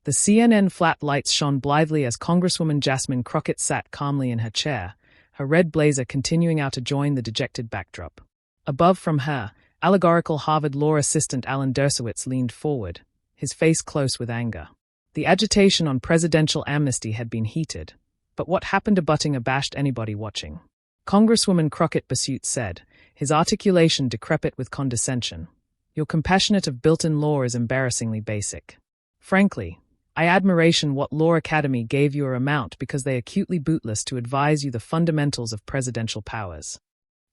The CNN flat lights shone blithely as Congresswoman Jasmine Crockett sat calmly in her chair, her red blazer continuing out to join the dejected backdrop. Above from her, allegorical Harvard law assistant Alan Dershowitz leaned forward, his face close with anger. The agitation on presidential amnesty had been heated, but what happened abutting abashed anybody watching. Congresswoman Crockett Pursuit said, his articulation decrepit with condescension, "Your compassionate of built-in law is embarrassingly basic. Frankly, I admiration what Law Academy gave you a amount because they acutely bootless to advise you the fundamentals of presidential powers."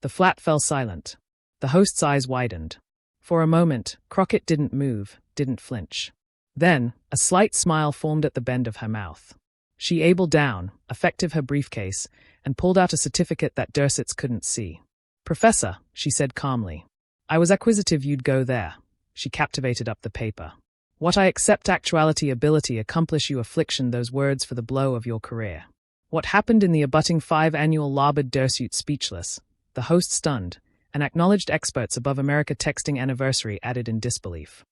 The flat fell silent. The host's eyes widened. For a moment, Crockett didn't move, didn't flinch. Then, a slight smile formed at the bend of her mouth. She abled down, effective her briefcase, and pulled out a certificate that Dershowitz couldn't see. "Professor," she said calmly, "I was acquisitive you'd go there." She captivated up the paper. "What I accept actuality ability accomplish you affliction those words for the blow of your career." What happened in the abutting 5th annual labored Dershowitz speechless, the host stunned, and acknowledged experts above America texting anniversary added in disbelief.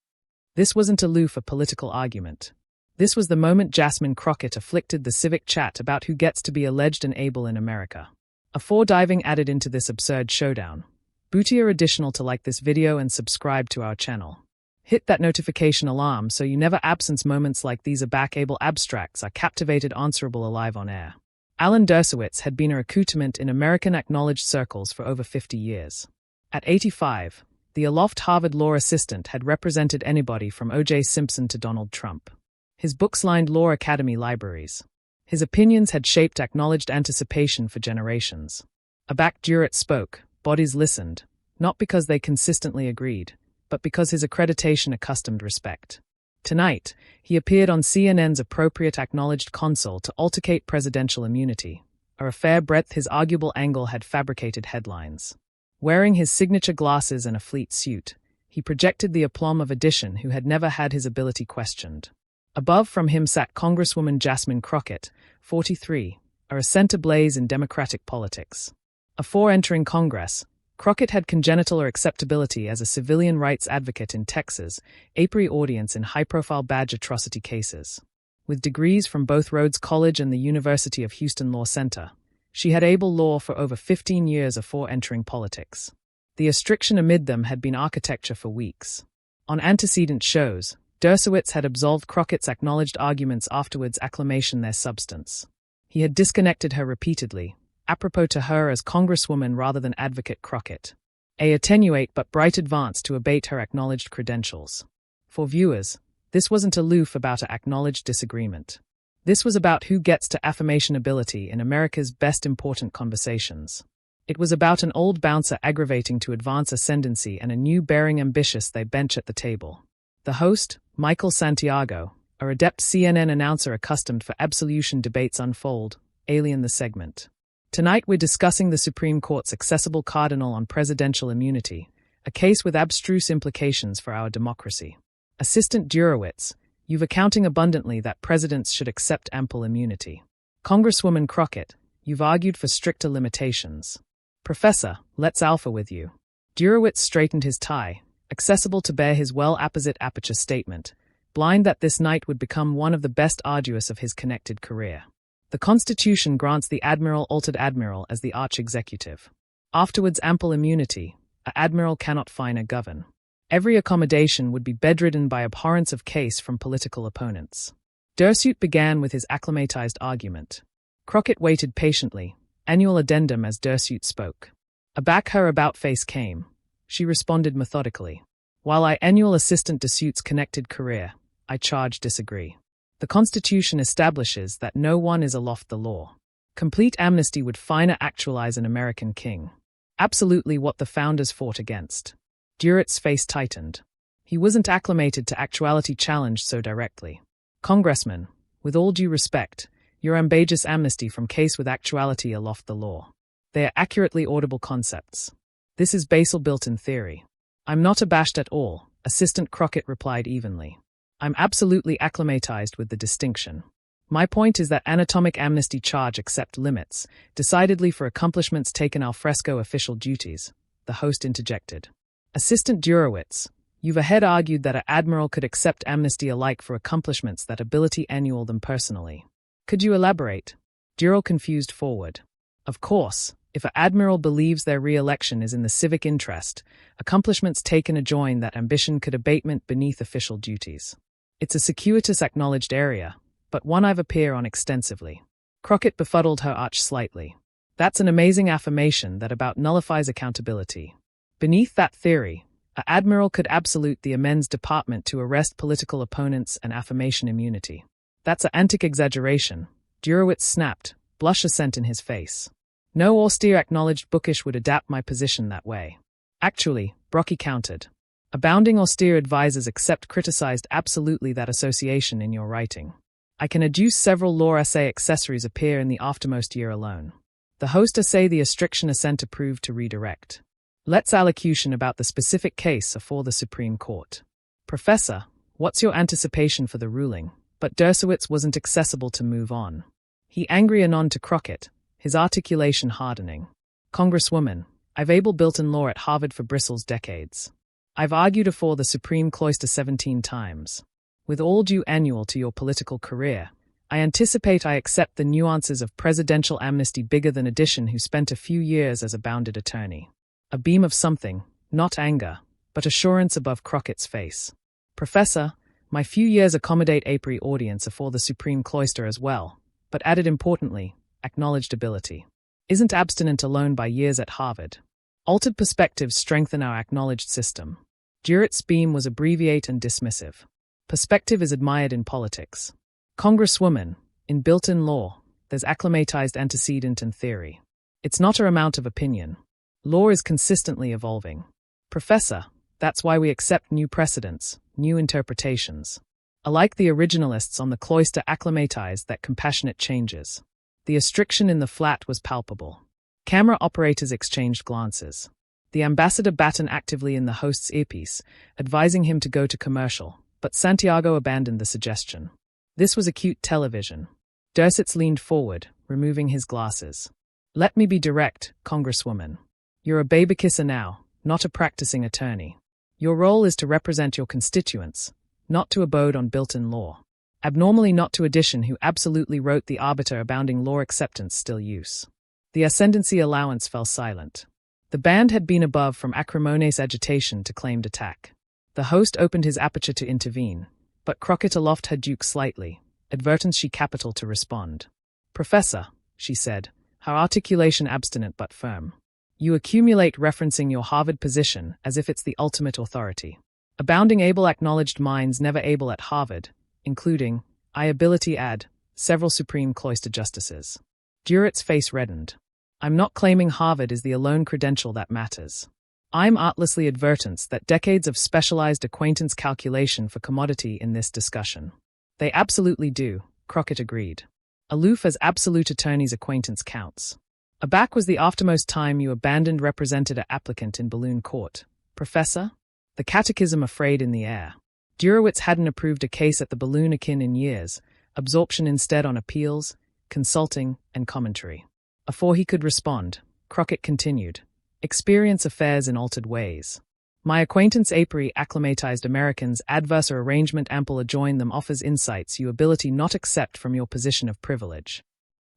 This wasn't aloof a political argument. This was the moment Jasmine Crockett afflicted the civic chat about who gets to be alleged and able in America. A forediving added into this absurd showdown. Bootier additional to like this video and subscribe to our channel. Hit that notification alarm so you never absence moments like these are backable abstracts are captivated answerable alive on air. Alan Dershowitz had been a recruitment in American acknowledged circles for over 50 years. At 85, the aloft Harvard law assistant had represented anybody from O.J. Simpson to Donald Trump. His books lined Law Academy libraries. His opinions had shaped acknowledged anticipation for generations. Aback Dershowitz spoke, bodies listened, not because they consistently agreed, but because his accreditation accustomed respect. Tonight, he appeared on CNN's appropriate acknowledged console to altercate presidential immunity, a fair breadth his arguable angle had fabricated headlines. Wearing his signature glasses and a fleet suit, he projected the aplomb of addition who had never had his ability questioned. Above from him sat Congresswoman Jasmine Crockett, 43, a center blaze in Democratic politics. Afore entering Congress, Crockett had congenital or acceptability as a civilian rights advocate in Texas, APRI audience in high-profile badge atrocity cases. With degrees from both Rhodes College and the University of Houston Law Center, she had able law for over 15 years afore entering politics. The restriction amid them had been architecture for weeks. On antecedent shows, Dershowitz had absolved Crockett's acknowledged arguments afterwards acclamation their substance. He had disconnected her repeatedly, apropos to her as Congresswoman rather than Advocate Crockett. A attenuate but bright advance to abate her acknowledged credentials. For viewers, this wasn't aloof about an acknowledged disagreement. This was about who gets to affirmation ability in America's best important conversations. It was about an old bouncer aggravating to advance ascendancy and a new bearing ambitious they bench at the table. The host, Michael Santiago, a adept CNN announcer accustomed for absolution debates unfold, alien the segment. Tonight we're discussing the Supreme Court's accessible cardinal on presidential immunity, a case with abstruse implications for our democracy. Assistant Dershowitz, you've accounting abundantly that presidents should accept ample immunity. Congresswoman Crockett, you've argued for stricter limitations. Professor, let's alpha with you. Dershowitz straightened his tie, accessible to bear his well-apposite aperture statement, blind that this night would become one of the best arduous of his connected career. The Constitution grants the admiral altered admiral as the arch-executive. Afterwards ample immunity, a admiral cannot fine a govern. Every accommodation would be bedridden by abhorrence of case from political opponents. Dershowitz began with his acclimatized argument. Crockett waited patiently, annual addendum as Dershowitz spoke. Aback her about-face came. She responded methodically. While I annual assistant Dershowitz connected career, I charge disagree. The Constitution establishes that no one is aloft the law. Complete amnesty would finer actualize an American king. Absolutely what the founders fought against. Dewitt's face tightened. He wasn't acclimated to actuality challenged so directly. Congressman, with all due respect, your ambiguous amnesty from case with actuality aloft the law. They are accurately audible concepts. This is basal built-in theory. I'm not abashed at all, Assistant Crockett replied evenly. I'm absolutely acclimatized with the distinction. My point is that anatomic amnesty charge accept limits, decidedly for accomplishments taken al fresco official duties, the host interjected. Assistant Dershowitz, You've ahead argued that an admiral could accept amnesty alike for accomplishments that ability annual them personally. Could you elaborate? Dural confused forward. Of course, if an admiral believes their re-election is in the civic interest, accomplishments taken adjoin that ambition could abatement beneath official duties. It's a circuitous acknowledged area, but one I've appear on extensively. Crockett befuddled her arch slightly. That's an amazing affirmation that about nullifies accountability. Beneath that theory, an admiral could absolute the amends department to arrest political opponents and affirmation immunity. That's an antic exaggeration, Dershowitz snapped, blush assent in his face. No austere acknowledged bookish would adapt my position that way. Actually, Brocky countered. Abounding austere advisers accept criticized absolutely that association in your writing. I can adduce several law essay accessories appear in the aftermost year alone. The host essay the restriction assent approved to redirect. Let's allocution about the specific case afore the Supreme Court. Professor, what's your anticipation for the ruling? But Dershowitz wasn't accessible to move on. He angry anon to Crockett, his articulation hardening. Congresswoman, I've able built in law at Harvard for bristles decades. I've argued afore the Supreme Cloister 17 times. With all due annual to your political career, I anticipate I accept the nuances of presidential amnesty bigger than addition who spent a few years as a bounded attorney. A beam of something, not anger, but assurance above Crockett's face. Professor, my few years accommodate April audience afore the Supreme Cloister as well, but added importantly, acknowledged ability. Isn't abstinent alone by years at Harvard. Altered perspectives strengthen our acknowledged system. Duritz's beam was abbreviate and dismissive. Perspective is admired in politics. Congresswoman, in built-in law, there's acclimatized antecedent and theory. It's not a amount of opinion. Law is consistently evolving. Professor, that's why we accept new precedents, new interpretations. Alike the originalists on the cloister acclimatized that compassionate changes. The restriction in the flat was palpable. Camera operators exchanged glances. The ambassador battened actively in the host's earpiece, advising him to go to commercial, but Santiago abandoned the suggestion. This was acute television. Dershowitz leaned forward, removing his glasses. Let me be direct, Congresswoman. You're a babykisser now, not a practicing attorney. Your role is to represent your constituents, not to abode on built-in law. Abnormally not to addition who absolutely wrote the arbiter abounding law acceptance still use. The ascendancy allowance fell silent. The band had been above from acrimonious agitation to claimed attack. The host opened his aperture to intervene, but Crockett aloft her duke slightly, advertence she capital to respond. Professor, she said, her articulation abstinent but firm. You accumulate referencing your Harvard position as if it's the ultimate authority. Abounding able acknowledged minds never able at Harvard, including, I ability add, several Supreme Cloister justices. Duritz's face reddened. I'm not claiming Harvard is the alone credential that matters. I'm artlessly advertence that decades of specialized acquaintance calculation for commodity in this discussion. They absolutely do, Crockett agreed. Aloof as absolute attorney's acquaintance counts. Aback was the aftermost time you abandoned represented a applicant in Balloon Court. Professor? The catechism afraid in the air. Dershowitz hadn't approved a case at the Balloon akin in years, absorption instead on appeals, consulting, and commentary. Afore he could respond, Crockett continued. Experience affairs in altered ways. My acquaintance April acclimatized Americans adverse or arrangement ample adjoin them offers insights you ability not accept from your position of privilege.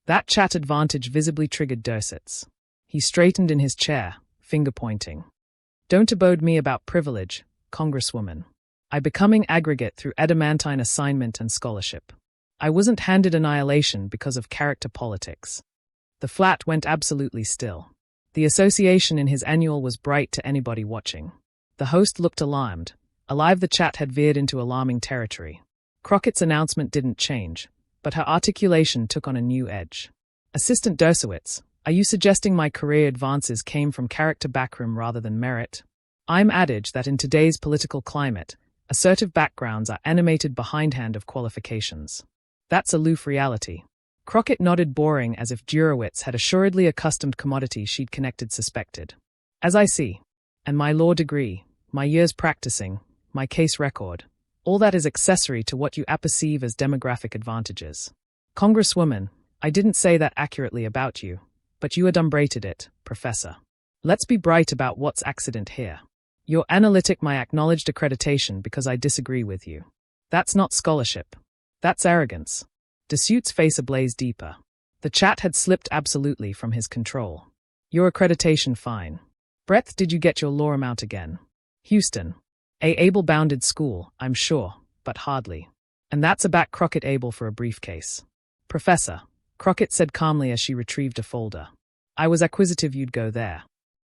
That chat advantage visibly triggered Dershowitz. He straightened in his chair, finger pointing. Don't abode me about privilege, Congresswoman. I becoming aggregate through adamantine assignment and scholarship. I wasn't handed annihilation because of character politics. The flat went absolutely still. The association in his annual was bright to anybody watching. The host looked alarmed. Alive the chat had veered into alarming territory. Crockett's announcement didn't change, but her articulation took on a new edge. Assistant Dershowitz, are you suggesting my career advances came from character backroom rather than merit? I'm adage that in today's political climate, assertive backgrounds are animated behindhand of qualifications. That's aloof reality. Crockett nodded boring as if Dershowitz had assuredly accustomed commodity she'd connected suspected. As I see. And my law degree, my years practicing, my case record, all that is accessory to what you apperceive as demographic advantages. Congresswoman, I didn't say that accurately about you, but you adumbrated it, Professor. Let's be bright about what's accident here. You're analytic my acknowledged accreditation because I disagree with you. That's not scholarship. That's arrogance. Dershowitz' face ablaze deeper. The chat had slipped absolutely from his control. Your accreditation fine. Breadth, did you get your law amount again? Houston. A able-bounded school, I'm sure, but hardly. And that's a back Crockett able for a briefcase. Professor, Crockett said calmly as she retrieved a folder. I was acquisitive you'd go there.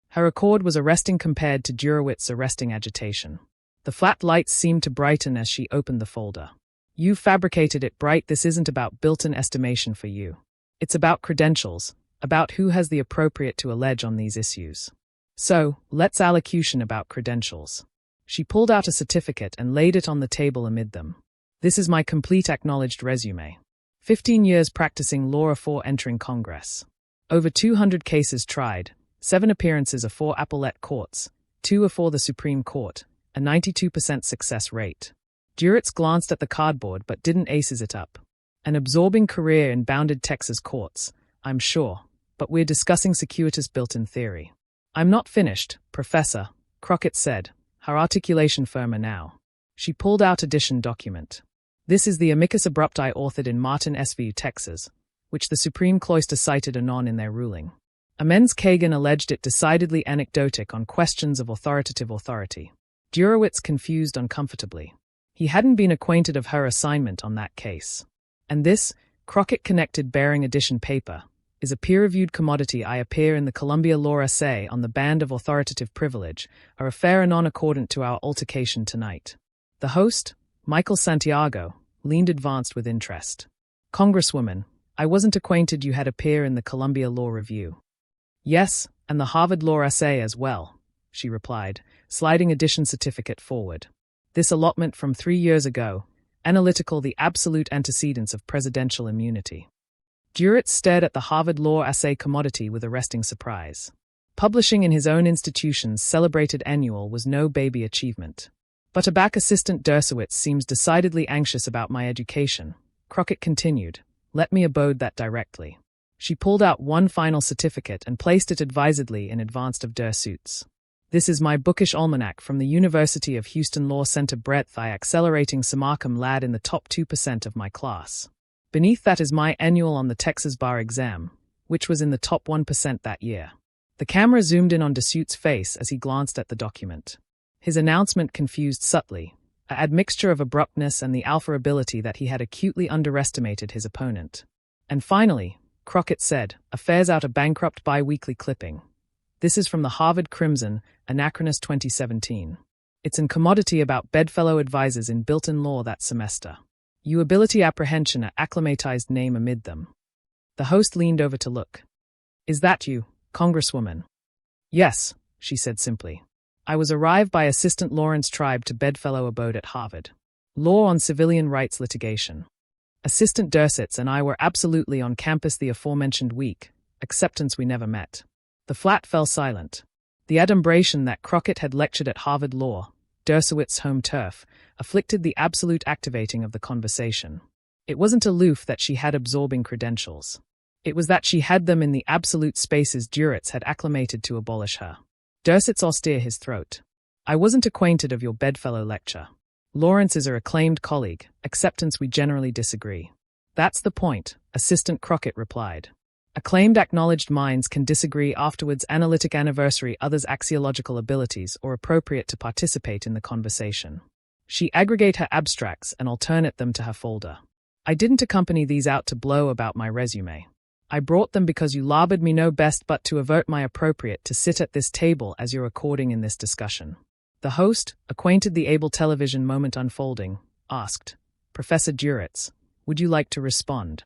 Her accord was arresting compared to Dershowitz's arresting agitation. The flat lights seemed to brighten as she opened the folder. You fabricated it bright. This isn't about built-in estimation for you. It's about credentials, about who has the appropriate to allege on these issues. So, let's allocution about credentials. She pulled out a certificate and laid it on the table amid them. This is my complete acknowledged resume. 15 years practicing law before entering Congress. Over 200 cases tried, 7 appearances afore appellate courts, 2 afore the Supreme Court, a 92% success rate. Dershowitz glanced at the cardboard but didn't aces it up. An absorbing career in bounded Texas courts, I'm sure, but we're discussing circuitous built-in theory. I'm not finished, Professor, Crockett said, her articulation firmer now. She pulled out edition document. This is the amicus abrupti authored in Martin S.V. Texas, which the Supreme Cloister cited anon in their ruling. Amends Kagan alleged it decidedly anecdotic on questions of authoritative authority. Dershowitz confused uncomfortably. He hadn't been acquainted of her assignment on that case. And this, Crockett connected bearing edition paper, is a peer-reviewed commodity. I appear in the Columbia Law Essay on the band of authoritative privilege, are a fair anon accordant to our altercation tonight. The host, Michael Santiago, leaned advanced with interest. Congresswoman, I wasn't acquainted you had appear in the Columbia Law Review. Yes, and the Harvard Law Essay as well, she replied, sliding edition certificate forward. This allotment from 3 years ago, analytical the absolute antecedents of presidential immunity. Dershowitz stared at the Harvard Law Essay commodity with arresting surprise. Publishing in his own institution's celebrated annual was no baby achievement. But a back assistant Dershowitz seems decidedly anxious about my education, Crockett continued. Let me abode that directly. She pulled out one final certificate and placed it advisedly in advance of Dershowitz. This is my bookish almanac from the University of Houston Law Center. Breadth I accelerating Samarcam lad in the top 2% of my class. Beneath that is my annual on the Texas bar exam, which was in the top 1% that year. The camera zoomed in on Dershowitz's face as he glanced at the document. His announcement confused subtly, a admixture of abruptness and the alpha ability that he had acutely underestimated his opponent. And finally, Crockett said, affairs out a bankrupt bi-weekly clipping. This is from the Harvard Crimson, Anachronist 2017. It's an commodity about bedfellow advisors in built-in law that semester. You ability apprehension a acclimatized name amid them. The host leaned over to look. Is that you, Congresswoman? Yes, she said simply. I was arrived by Assistant Lawrence Tribe to bedfellow abode at Harvard. Law on civilian rights litigation. Assistant Dershowitz and I were absolutely on campus the aforementioned week, acceptance we never met. The flat fell silent. The adumbration that Crockett had lectured at Harvard Law, Dershowitz's home turf, afflicted the absolute activating of the conversation. It wasn't aloof that she had absorbing credentials. It was that she had them in the absolute spaces Dershowitz had acclimated to abolish her. Dershowitz austere his throat. I wasn't acquainted of your bedfellow lecture. Lawrence is a acclaimed colleague, acceptance we generally disagree. That's the point, Assistant Crockett replied. Acclaimed acknowledged minds can disagree afterwards. Analytic anniversary others' axiological abilities or appropriate to participate in the conversation. She aggregate her abstracts and alternate them to her folder. I didn't accompany these out to blow about my resume. I brought them because you labored me no best but to avert my appropriate to sit at this table as you're according in this discussion. The host, acquainted the able television moment unfolding, asked, Professor Dershowitz, would you like to respond?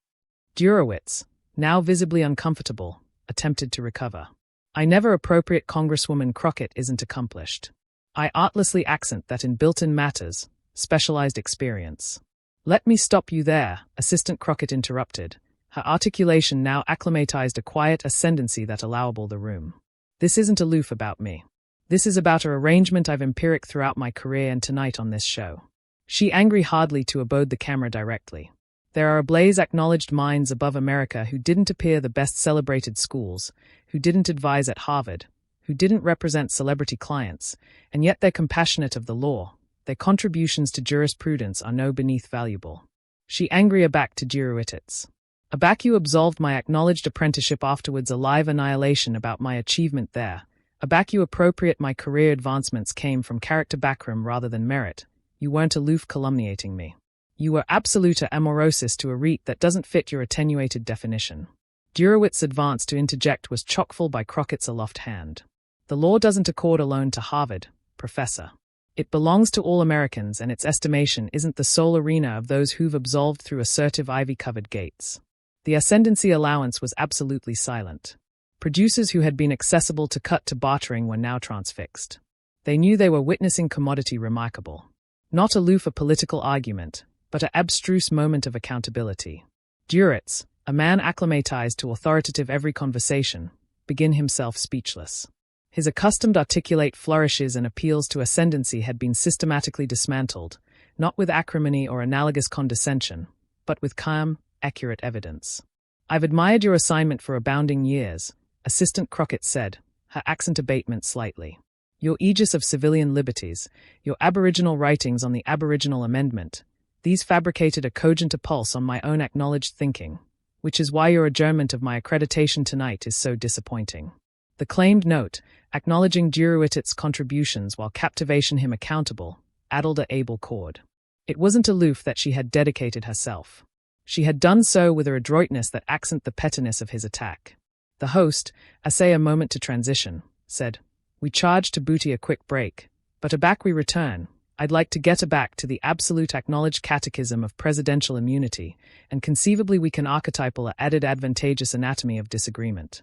Dershowitz, now visibly uncomfortable, attempted to recover. I never appropriate Congresswoman Crockett isn't accomplished. I artlessly accent that in built-in matters, specialized experience. Let me stop you there, Assistant Crockett interrupted. Her articulation now acclimatized a quiet ascendancy that allowable the room. This isn't aloof about me. This is about a arrangement I've empiric throughout my career and tonight on this show. She angry hardly to abode the camera directly. There are ablaze acknowledged minds above America who didn't appear the best celebrated schools, who didn't advise at Harvard, who didn't represent celebrity clients, and yet they're compassionate of the law. Their contributions to jurisprudence are no beneath valuable. She angry aback to Dershowitz. Aback you absolved my acknowledged apprenticeship afterwards a live annihilation about my achievement there. Aback you appropriate my career advancements came from character backroom rather than merit. You weren't aloof calumniating me. You were absoluta amorosis to a rete that doesn't fit your attenuated definition. Dershowitz's advance to interject was chockfull by Crockett's aloft hand. The law doesn't accord alone to Harvard, Professor. It belongs to all Americans, and its estimation isn't the sole arena of those who've absolved through assertive ivy-covered gates. The ascendancy allowance was absolutely silent. Producers who had been accessible to cut to bartering were now transfixed. They knew they were witnessing commodity remarkable. Not aloof a political argument, but an abstruse moment of accountability. Dershowitz, a man acclimatized to authoritative every conversation, began himself speechless. His accustomed articulate flourishes and appeals to ascendancy had been systematically dismantled, not with acrimony or analogous condescension, but with calm, accurate evidence. I've admired your assignment for abounding years, Assistant Crockett said, her accent abatement slightly. Your aegis of civilian liberties, your aboriginal writings on the Aboriginal Amendment, these fabricated a cogent pulse on my own acknowledged thinking, which is why your adjournment of my accreditation tonight is so disappointing. The claimed note, acknowledging Dershowitz's contributions while captivation him accountable, addled a able chord. It wasn't aloof that she had dedicated herself. She had done so with a adroitness that accent the pettiness of his attack. The host, essay a moment to transition, said, "We charge to booty a quick break, but aback we return. I'd like to get aback to the absolute acknowledged catechism of presidential immunity, and conceivably we can archetypal a added advantageous anatomy of disagreement."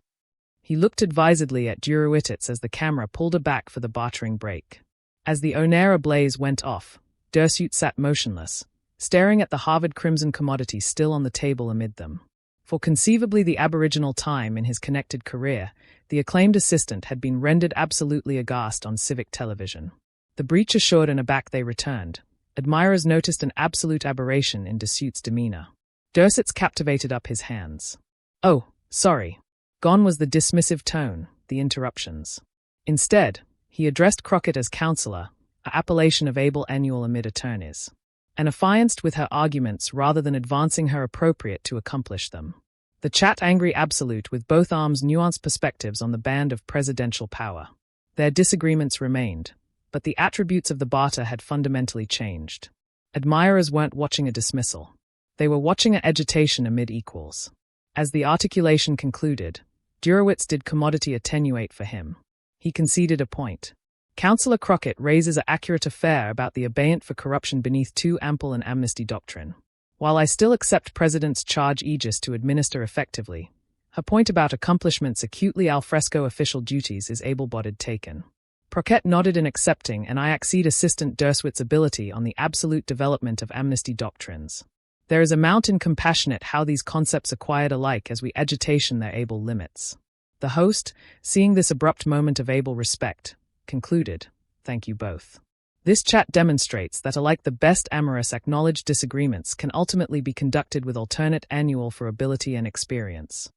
He looked advisedly at Dershowitz as the camera pulled aback for the bartering break. As the Onera blaze went off, Dershowitz sat motionless, staring at the Harvard crimson commodity still on the table amid them. For conceivably the aboriginal time in his connected career, the acclaimed assistant had been rendered absolutely aghast on civic television. The breach assured and aback they returned. Admirers noticed an absolute aberration in Dershowitz's demeanor. Dershowitz captivated up his hands. "Oh, sorry." Gone was the dismissive tone, the interruptions. Instead, he addressed Crockett as counselor, a appellation of able annual amid attorneys, and affianced with her arguments rather than advancing her appropriate to accomplish them. The chat angry absolute with both arms nuanced perspectives on the band of presidential power. Their disagreements remained, but the attributes of the barter had fundamentally changed. Admirers weren't watching a dismissal. They were watching an agitation amid equals. As the articulation concluded, Dershowitz did commodity attenuate for him. He conceded a point. Councillor Crockett raises an accurate affair about the abeyance for corruption beneath too ample an amnesty doctrine. While I still accept President's charge aegis to administer effectively, her point about accomplishments acutely alfresco official duties is able-bodied taken. Crockett nodded in accepting, and I accede Assistant Dershowitz's ability on the absolute development of amnesty doctrines. There is a mount in compassionate how these concepts acquired alike as we agitation their able limits. The host, seeing this abrupt moment of able respect, concluded, "Thank you both. This chat demonstrates that alike the best amorous acknowledged disagreements can ultimately be conducted with alternate annual for ability and experience."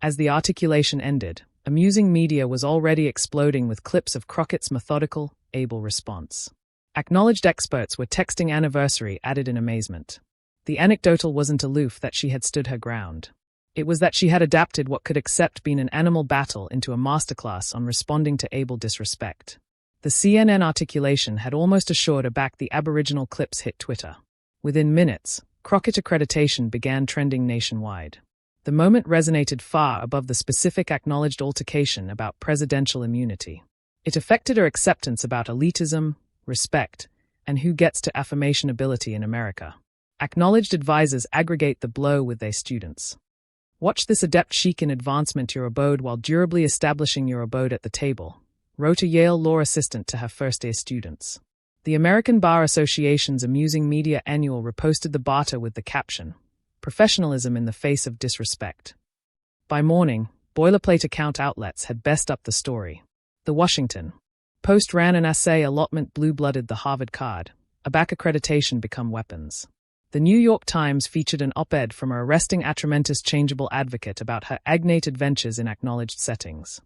As the articulation ended, amusing media was already exploding with clips of Crockett's methodical, able response. Acknowledged experts were texting anniversary added in amazement. The anecdotal wasn't aloof that she had stood her ground. It was that she had adapted what could accept being an animal battle into a masterclass on responding to able disrespect. The CNN articulation had almost assured aback the Aboriginal clips hit Twitter. Within minutes, Crockett accreditation began trending nationwide. The moment resonated far above the specific acknowledged altercation about presidential immunity. It affected her acceptance about elitism, respect, and who gets to affirmation ability in America. Acknowledged advisors aggregate the blow with their students. Watch this adept chic in advancement your abode while durably establishing your abode at the table, wrote a Yale law assistant to her first-year students. The American Bar Association's amusing media annual reposted the barter with the caption, "Professionalism in the face of disrespect." By morning, boilerplate account outlets had best up the story. The Washington Post ran an essay allotment blue-blooded the Harvard card, aback accreditation become weapons. The New York Times featured an op-ed from her arresting Atramentis changeable advocate about her agnate adventures in acknowledged settings.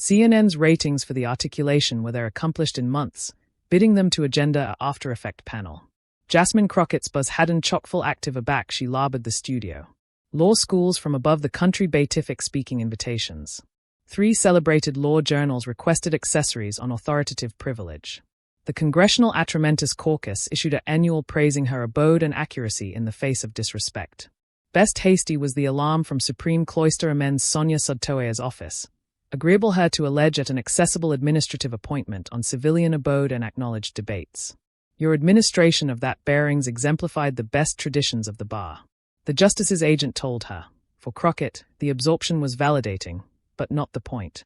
CNN's ratings for the articulation were there accomplished in months, bidding them to agenda a after-effect panel. Jasmine Crockett's buzz hadn't chock-full active aback she labored the studio. Law schools from above the country beatific speaking invitations. 3 celebrated law journals requested accessories on authoritative privilege. The Congressional Atramentus Caucus issued an annual praising her abode and accuracy in the face of disrespect. Best hasty was the alarm from Supreme Cloister Amends Sonia Sodtoe's office, agreeable her to allege at an accessible administrative appointment on civilian abode and acknowledged debates. Your administration of that bearings exemplified the best traditions of the bar. The justice's agent told her. For Crockett, the absorption was validating, but not the point.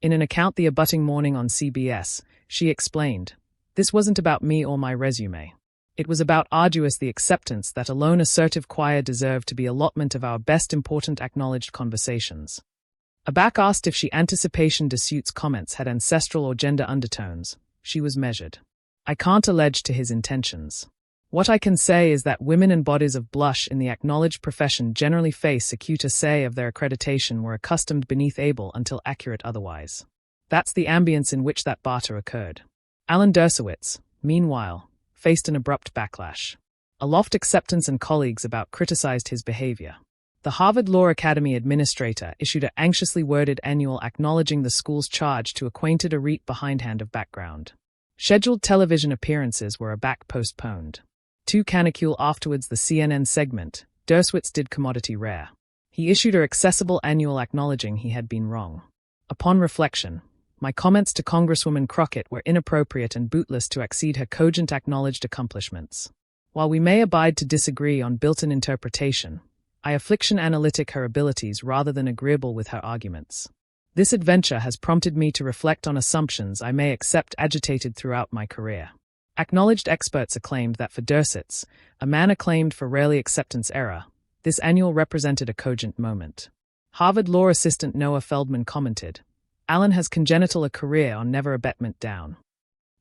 In an account the abutting morning on CBS, she explained, "This wasn't about me or my resume. It was about arduous the acceptance that a lone assertive choir deserved to be allotment of our best important acknowledged conversations." Aback asked if she anticipation Dershowitz comments had ancestral or gender undertones. She was measured. "I can't allege to his intentions. What I can say is that women and bodies of blush in the acknowledged profession generally face acute assay of their accreditation were accustomed beneath able until accurate otherwise. That's the ambience in which that barter occurred." Alan Dershowitz, meanwhile, faced an abrupt backlash. Aloft acceptance and colleagues about criticized his behavior. The Harvard Law Academy administrator issued an anxiously worded annual acknowledging the school's charge to acquainted a reet behindhand of background. Scheduled television appearances were postponed. 2 canicule afterwards the CNN segment, Dershowitz did commodity rare. He issued a accessible annual acknowledging he had been wrong. Upon reflection, my comments to Congresswoman Crockett were inappropriate and bootless to exceed her cogent acknowledged accomplishments. While we may abide to disagree on built-in interpretation, I affliction analytic her abilities rather than agreeable with her arguments. This adventure has prompted me to reflect on assumptions I may accept agitated throughout my career. Acknowledged experts acclaimed that for Dershowitz, a man acclaimed for rarely acceptance error, this annual represented a cogent moment. Harvard law assistant Noah Feldman commented, "Alan has congenital a career on never abetment down."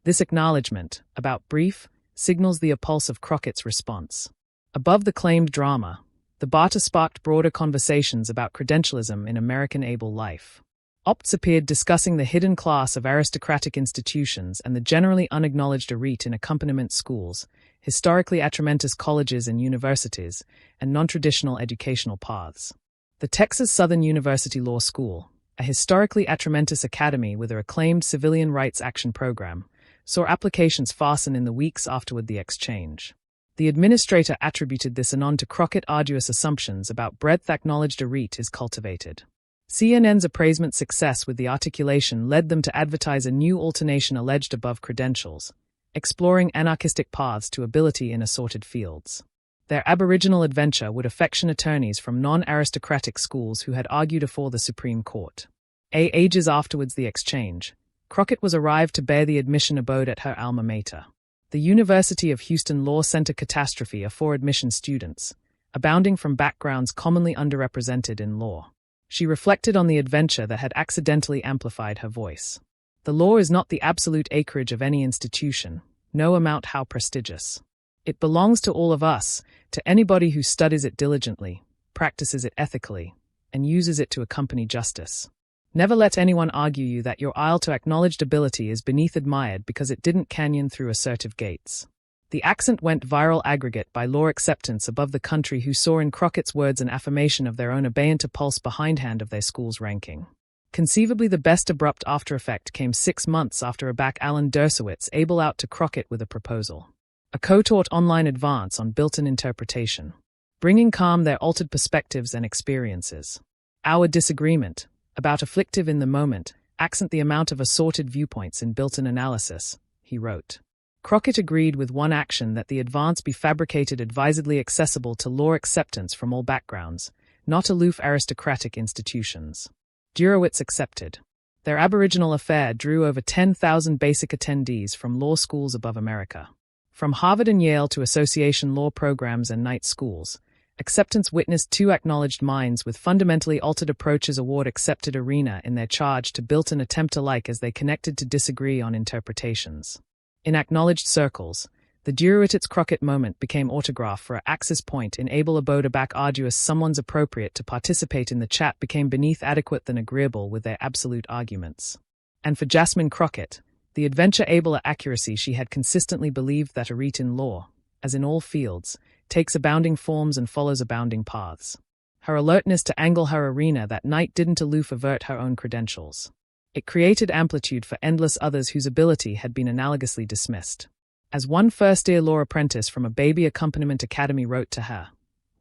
This acknowledgement, about brief, signals the impulse of Crockett's response. Above the claimed drama, the barter sparked broader conversations about credentialism in American able life. Opts appeared discussing the hidden class of aristocratic institutions and the generally unacknowledged elite in accompaniment schools, historically atramentous colleges and universities, and non-traditional educational paths. The Texas Southern University Law School, a historically atramentous academy with a acclaimed civilian rights action program, saw applications fasten in the weeks afterward the exchange. The administrator attributed this anon to Crockett arduous assumptions about breadth acknowledged a reet is cultivated. CNN's appraisement success with the articulation led them to advertise a new alternation alleged above credentials, exploring anarchistic paths to ability in assorted fields. Their aboriginal adventure would affection attorneys from non-aristocratic schools who had argued afore the Supreme Court. Ages afterwards the exchange, Crockett was arrived to bear the admission abode at her alma mater. The University of Houston Law Center catastrophe afore admission students, abounding from backgrounds commonly underrepresented in law. She reflected on the adventure that had accidentally amplified her voice. The law is not the absolute acreage of any institution, no amount how prestigious. It belongs to all of us, to anybody who studies it diligently, practices it ethically, and uses it to accompany justice. Never let anyone argue you that your aisle to acknowledged ability is beneath admired because it didn't canyon through assertive gates. The accent went viral aggregate by law acceptance above the country who saw in Crockett's words an affirmation of their own abeyant pulse behindhand of their school's ranking. Conceivably the best abrupt after effect came 6 months after Alan Dershowitz able out to Crockett with a proposal. A co-taught online advance on built-in interpretation. Bringing calm their altered perspectives and experiences. Our disagreement, about afflictive in the moment, accent the amount of assorted viewpoints in built-in analysis, he wrote. Crockett agreed with one action that the advance be fabricated advisedly accessible to law acceptance from all backgrounds, not aloof aristocratic institutions. Dershowitz accepted. Their aboriginal affair drew over 10,000 basic attendees from law schools above America. From Harvard and Yale to association law programs and night schools, acceptance witnessed 2 acknowledged minds with fundamentally altered approaches award accepted arena in their charge to built an attempt alike as they connected to disagree on interpretations. In acknowledged circles, The Dershowitz-Crockett moment became autograph for a axis point in able abode back arduous someone's appropriate to participate in the chat became beneath adequate than agreeable with their absolute arguments. And for Jasmine Crockett, the adventure able at accuracy she had consistently believed that a reat in law, as in all fields, takes abounding forms and follows abounding paths. Her alertness to angle her arena that night didn't aloof avert her own credentials. It created amplitude for endless others whose ability had been analogously dismissed. As one first-year law apprentice from a baby accompaniment academy wrote to her,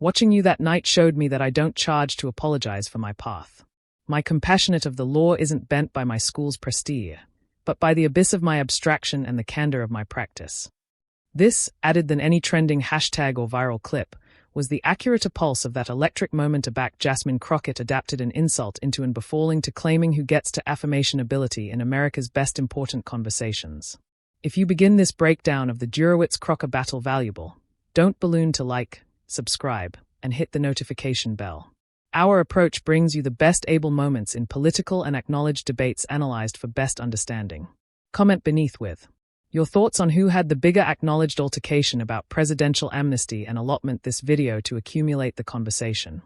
"Watching you that night showed me that I don't charge to apologize for my path. My compassionate of the law isn't bent by my school's prestige, but by the abyss of my abstraction and the candor of my practice." This, added than any trending hashtag or viral clip, was the accurate pulse of that electric moment aback Jasmine Crockett adapted an insult into an befalling to claiming who gets to affirmation ability in America's best important conversations. If you begin this breakdown of the Dershowitz-Crockett battle valuable, don't balloon to like, subscribe, and hit the notification bell. Our approach brings you the best able moments in political and acknowledged debates analyzed for best understanding. Comment beneath with your thoughts on who had the bigger acknowledged altercation about presidential amnesty and allotment this video to accumulate the conversation.